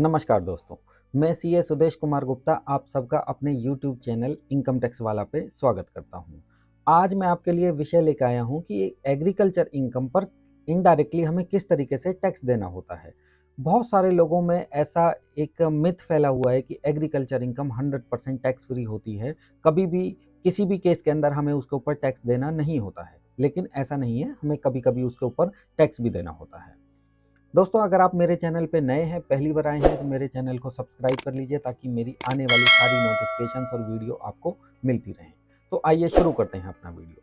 नमस्कार दोस्तों, मैं सीए सुदेश कुमार गुप्ता आप सबका अपने यूट्यूब चैनल इनकम टैक्स वाला पे स्वागत करता हूँ। आज मैं आपके लिए विषय लेकर आया हूँ कि एग्रीकल्चर इनकम पर इनडायरेक्टली हमें किस तरीके से टैक्स देना होता है। बहुत सारे लोगों में ऐसा एक मिथ फैला हुआ है कि एग्रीकल्चर इनकम 100% टैक्स फ्री होती है, कभी भी किसी भी केस के अंदर हमें उसके ऊपर टैक्स देना नहीं होता है। लेकिन ऐसा नहीं है, हमें कभी-कभी उसके ऊपर टैक्स भी देना होता है। दोस्तों, अगर आप मेरे चैनल पे नए हैं, पहली बार आए हैं, तो मेरे चैनल को सब्सक्राइब कर लीजिए ताकि मेरी आने वाली सारी नोटिफिकेशंस और वीडियो आपको मिलती रहें। तो आइए शुरू करते हैं अपना वीडियो।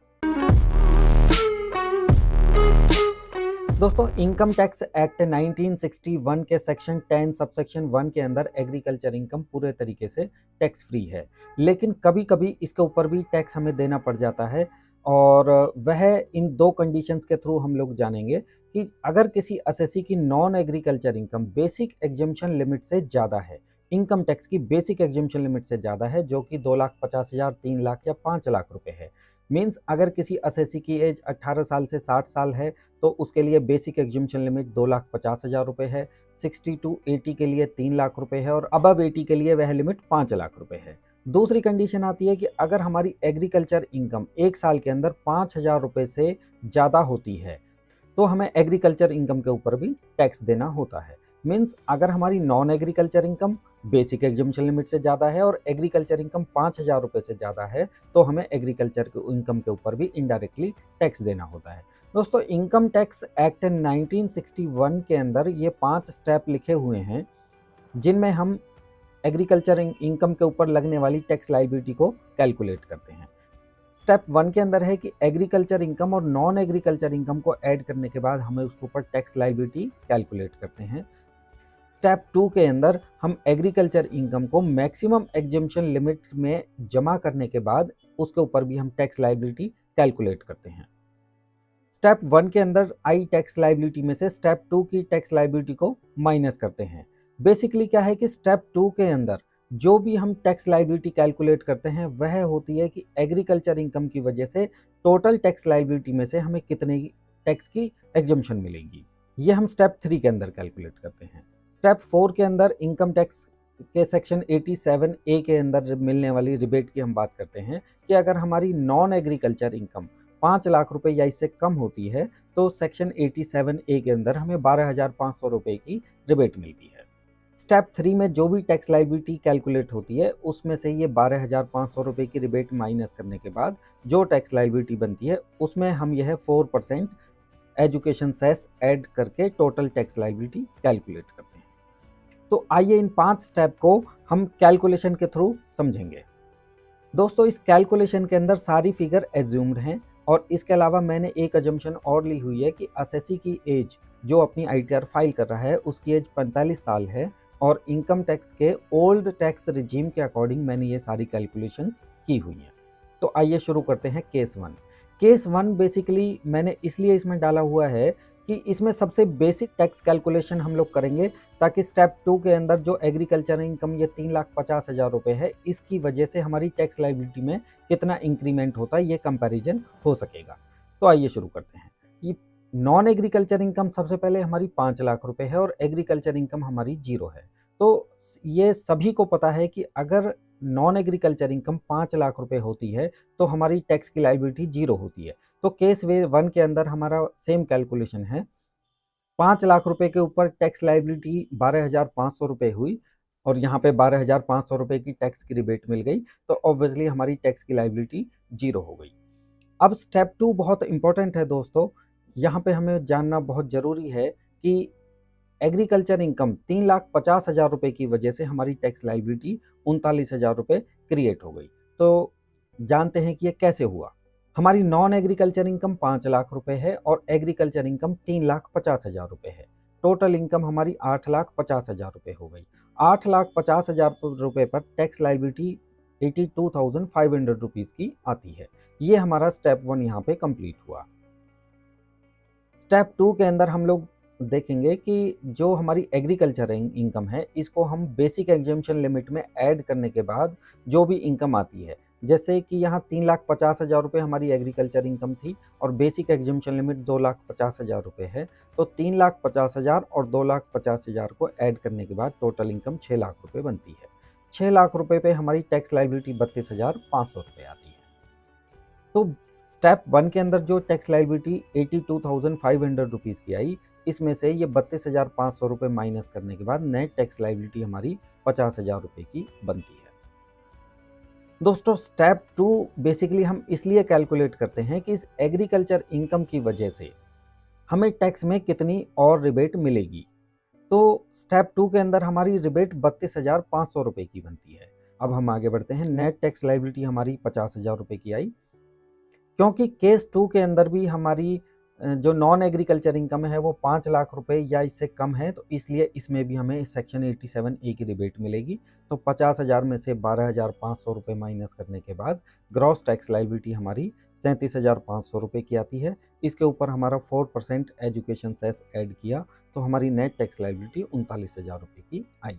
दोस्तों, इनकम टैक्स एक्ट 1961 के सेक्शन 10 सबसेक्शन 1 के अंदर एग्रीकल्चर इनकम पूरे तरीके से टैक्स फ्री है, लेकिन कभी-कभी इसके ऊपर भी टैक्स हमें देना पड़ जाता है और वह इन दो कंडीशंस के थ्रू हम लोग जानेंगे कि अगर किसी असेसी की non agriculture income basic exemption limit से ज़्यादा है, इनकम टैक्स की बेसिक एग्जम्पशन लिमिट से ज़्यादा है, जो कि 2,50,000, 3 लाख या 5 लाख रुपए है। मीन्स अगर किसी असेसी की एज 18 साल से 60 साल है तो उसके लिए बेसिक एग्जम्पशन लिमिट 2,50,000 रुपए है, 60 टू 80 के लिए 3 लाख रुपए है और अबव 80 के लिए वह लिमिट 5 लाख रुपए है। दूसरी कंडीशन आती है कि अगर हमारी एग्रीकल्चर इनकम 1 साल के अंदर 5,000 रुपए से ज़्यादा होती है, तो हमें एग्रीकल्चर इनकम के ऊपर भी टैक्स देना होता है। मीन्स अगर हमारी non agriculture income basic exemption limit से ज़्यादा है और एग्रीकल्चर इनकम 5,000 रुपये से ज़्यादा है, तो हमें एग्रीकल्चर के इनकम के ऊपर भी इनडायरेक्टली टैक्स देना होता है। दोस्तों, इनकम टैक्स एक्ट 1961 के अंदर ये 5 स्टेप लिखे हुए हैं, जिनमें हम एग्रीकल्चर इनकम के ऊपर लगने वाली टैक्स लायबिलिटी को कैलकुलेट करते हैं। स्टेप 1 के अंदर है कि एग्रीकल्चर इनकम और नॉन एग्रीकल्चर इनकम को ऐड करने के बाद हमें उसके ऊपर टैक्स लायबिलिटी कैलकुलेट करते हैं। स्टेप 2 के अंदर हम एग्रीकल्चर इनकम को मैक्सिमम एग्जम्पशन लिमिट में जमा करने के बाद उसके ऊपर भी हम टैक्स लायबिलिटी कैलकुलेट करते हैं। स्टेप 1 के अंदर आई टैक्स लायबिलिटी में से स्टेप 2 की टैक्स लायबिलिटी को माइनस करते हैं। बेसिकली क्या है कि स्टेप 2 के अंदर जो भी हम टैक्स लायबिलिटी कैलकुलेट करते हैं वह होती है कि एग्रीकल्चर इनकम की वजह से टोटल टैक्स लायबिलिटी में से हमें कितने टैक्स की एग्जम्पशन मिलेगी। ये हम स्टेप 3 के अंदर कैलकुलेट करते हैं। स्टेप 4 के अंदर इनकम टैक्स के सेक्शन 87A के अंदर मिलने वाली रिबेट की हम बात करते हैं कि अगर हमारी नॉन एग्रीकल्चर इनकम 5 लाख रुपए या इससे कम होती है तो सेक्शन 87A के अंदर हमें 12,500 रुपए की रिबेट मिलती है। स्टेप 3 में जो भी टैक्स लायबिलिटी कैलकुलेट होती है उसमें से ये 12,500 रुपए की रिबेट माइनस करने के बाद जो टैक्स लायबिलिटी बनती है उसमें हम यह 4% एजुकेशन सेस ऐड करके टोटल टैक्स लायबिलिटी कैलकुलेट करते हैं। तो आइए इन 5 स्टेप को हम कैलकुलेशन के थ्रू समझेंगे। दोस्तों, इस कैलकुलेशन के अंदर सारी फिगर एज्यूम्ड हैं और इसके अलावा मैंने एक अजम्पशन और ली हुई है कि असेसी की एज जो अपनी आईटीआर फाइल कर रहा है उसकी एज 45 साल है और इनकम टैक्स के ओल्ड टैक्स रिजीम के अकॉर्डिंग मैंने ये सारी कैलकुलेशंस की हुई हैं। तो आइए शुरू करते हैं केस 1। केस 1 बेसिकली मैंने इसलिए इसमें डाला हुआ है कि इसमें सबसे बेसिक टैक्स कैलकुलेशन हम लोग करेंगे ताकि स्टेप 2 के अंदर जो एग्रीकल्चर इनकम ये 3,50,000 रुपये है, इसकी वजह से हमारी टैक्स लायबिलिटी में कितना इंक्रीमेंट होता है ये कंपैरिजन हो सकेगा। तो आइए शुरू करते हैं। ये नॉन एग्रीकल्चर इनकम सबसे पहले हमारी 5 लाख रुपए है और एग्रीकल्चर इनकम हमारी 0 है। तो ये सभी को पता है कि अगर नॉन एग्रीकल्चर इनकम 5 लाख रुपए होती है तो हमारी टैक्स की लायबिलिटी 0 होती है। तो केस 1 के अंदर हमारा सेम कैलकुलेशन है। 5 लाख रुपए के ऊपर टैक्स लायबिलिटी 12,500 रुपए हुई और यहाँ पे 12,500 रुपए की टैक्स की रिबेट मिल गई, तो ऑब्वियसली हमारी टैक्स की लायबिलिटी 0 हो गई। अब स्टेप 2 बहुत इंपॉर्टेंट है दोस्तों, यहाँ पे हमें जानना बहुत ज़रूरी है कि एग्रीकल्चर इनकम 3,50,000 रुपए की वजह से हमारी टैक्स लायबिलिटी 39,000 रुपए क्रिएट हो गई। तो जानते हैं कि ये कैसे हुआ। हमारी नॉन एग्रीकल्चर इनकम 5 लाख रुपए है और एग्रीकल्चर इनकम 3,50,000 रुपए है। टोटल इनकम हमारी 8,50,000 रुपए हो गई। 8,50,000 रुपए पर टैक्स लायबिलिटी 82,500 रुपीज़ की आती है। ये हमारा स्टेप 1 यहाँ पे कंप्लीट हुआ। स्टेप 2 के अंदर हम लोग देखेंगे कि जो हमारी एग्रीकल्चर इनकम है इसको हम बेसिक एग्जम्पशन लिमिट में ऐड करने के बाद जो भी इनकम आती है जैसे कि यहाँ 3,50,000 रुपये हमारी एग्रीकल्चर इनकम थी और बेसिक एग्जम्पशन लिमिट 2,50,000 रुपये है। तो 3,50,000 और 2,50,000 को ऐड करने के बाद टोटल इनकम 6 लाख रुपये बनती है। 6 लाख रुपये पे हमारी टैक्स लायबिलिटी 32,500 रुपये आती है। तो स्टेप 1 के अंदर जो टैक्स लायबिलिटी 82,500 रुपीज़ की आई, इसमें से ये 32,500 रुपये माइनस करने के बाद नेट टैक्स लायबिलिटी हमारी 50,000 रुपये की बनती है। दोस्तों स्टेप 2 बेसिकली हम इसलिए कैलकुलेट करते हैं कि इस एग्रीकल्चर इनकम की वजह से हमें टैक्स में कितनी और रिबेट मिलेगी। तो स्टेप 2 के अंदर हमारी रिबेट 32,500 रुपये की बनती है। अब हम आगे बढ़ते हैं। नेट टैक्स लायबिलिटी हमारी 50,000 रुपये की आई। क्योंकि केस 2 के अंदर भी हमारी जो नॉन एग्रीकल्चर इनकम है वो 5 लाख रुपए या इससे कम है, तो इसलिए इसमें भी हमें सेक्शन 87A की रिबेट मिलेगी। तो 50,000 में से 12,500 रुपये माइनस करने के बाद ग्रॉस टैक्स लायबिलिटी हमारी 37,500 रुपये की आती है। इसके ऊपर हमारा 4% एजुकेशन सेस ऐड किया तो हमारी नेट टैक्स लायबिलिटी 39,000 रुपये की आई।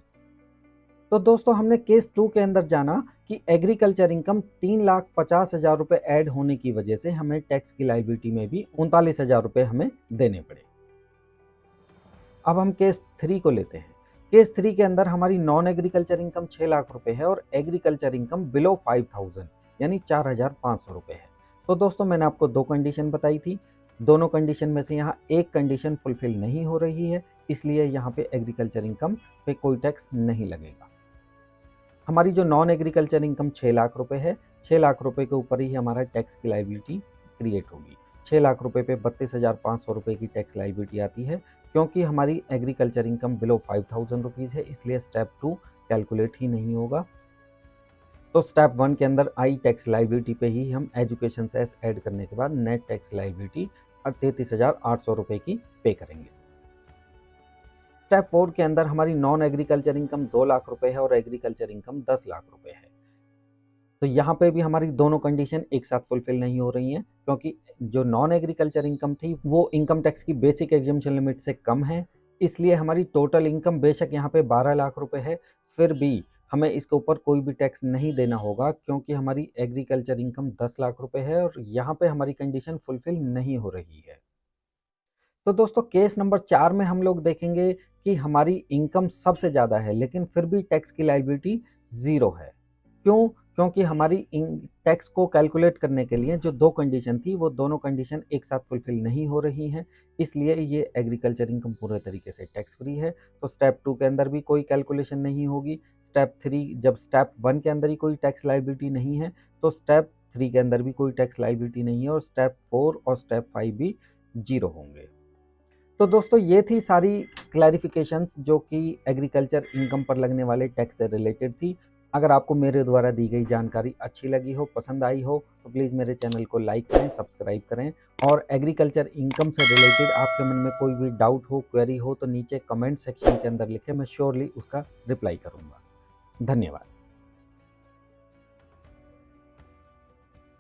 तो दोस्तों हमने केस 2 के अंदर जाना कि एग्रीकल्चर इनकम 3,50,000 रुपये ऐड होने की वजह से हमें टैक्स की लायबिलिटी में भी 39,000 रुपये हमें देने पड़े। अब हम केस 3 को लेते हैं। केस 3 के अंदर हमारी नॉन एग्रीकल्चर इनकम 6 लाख रुपए है और एग्रीकल्चर इनकम बिलो 5,000 यानी 4,500 रुपये है। तो दोस्तों मैंने आपको 2 कंडीशन बताई थी। दोनों कंडीशन में से यहाँ एक कंडीशन फुलफिल नहीं हो रही है, इसलिए यहाँ पे एग्रीकल्चर इनकम पे कोई टैक्स नहीं लगेगा। हमारी जो नॉन एग्रीकल्चर इनकम 6 लाख रुपए है, 6 लाख रुपए के ऊपर ही हमारा टैक्स की लायबिलिटी क्रिएट होगी। 6 लाख रुपए पे 32,500 रुपये की टैक्स लायबिलिटी आती है। क्योंकि हमारी एग्रीकल्चर इनकम बिलो 5,000 रुपीज़ है, इसलिए स्टेप 2 कैलकुलेट ही नहीं होगा। तो स्टेप 1 के अंदर आई टैक्स लायबिलिटी पे ही हम एजुकेशन सेस ऐड करने के बाद नेट टैक्स लायबिलिटी 33,800 रुपये की पे करेंगे। स्टेप 4 के अंदर हमारी नॉन एग्रीकल्चर इनकम 2 लाख रुपए है और एग्रीकल्चर इनकम 10 लाख रुपए है। तो यहाँ पे भी हमारी दोनों कंडीशन एक साथ फुलफिल नहीं हो रही हैं, क्योंकि जो नॉन एग्रीकल्चर इनकम थी वो इनकम टैक्स की बेसिक एग्जम्पशन लिमिट से कम है। इसलिए हमारी टोटल इनकम बेशक यहाँ पे 12 लाख रुपए है, फिर भी हमें इसके ऊपर कोई भी टैक्स नहीं देना होगा, क्योंकि हमारी एग्रीकल्चर इनकम 10 लाख रुपए है और यहाँ पे हमारी कंडीशन फुलफिल नहीं हो रही है। तो दोस्तों केस नंबर 4 में हम लोग देखेंगे कि हमारी इनकम सबसे ज़्यादा है लेकिन फिर भी टैक्स की लायबिलिटी 0 है। क्यों? क्योंकि हमारी टैक्स को कैलकुलेट करने के लिए जो 2 कंडीशन थी वो दोनों कंडीशन एक साथ फुलफिल नहीं हो रही हैं, इसलिए ये एग्रीकल्चर इनकम पूरे तरीके से टैक्स फ्री है। तो स्टेप 2 के अंदर भी कोई कैलकुलेशन नहीं होगी। स्टेप 3 जब स्टेप 1 के अंदर ही कोई टैक्स लायबिलिटी नहीं है तो स्टेप 3 के अंदर भी कोई टैक्स लायबिलिटी नहीं है और स्टेप 4 और स्टेप 5 भी 0 होंगे। तो दोस्तों ये थी सारी क्लैरिफिकेशंस जो कि एग्रीकल्चर इनकम पर लगने वाले टैक्स से रिलेटेड थी। अगर आपको मेरे द्वारा दी गई जानकारी अच्छी लगी हो, पसंद आई हो, तो प्लीज़ मेरे चैनल को लाइक करें, सब्सक्राइब करें और एग्रीकल्चर इनकम से रिलेटेड आपके मन में कोई भी डाउट हो, क्वेरी हो तो नीचे कमेंट सेक्शन के अंदर लिखें, मैं श्योरली उसका रिप्लाई करूँगा। धन्यवाद।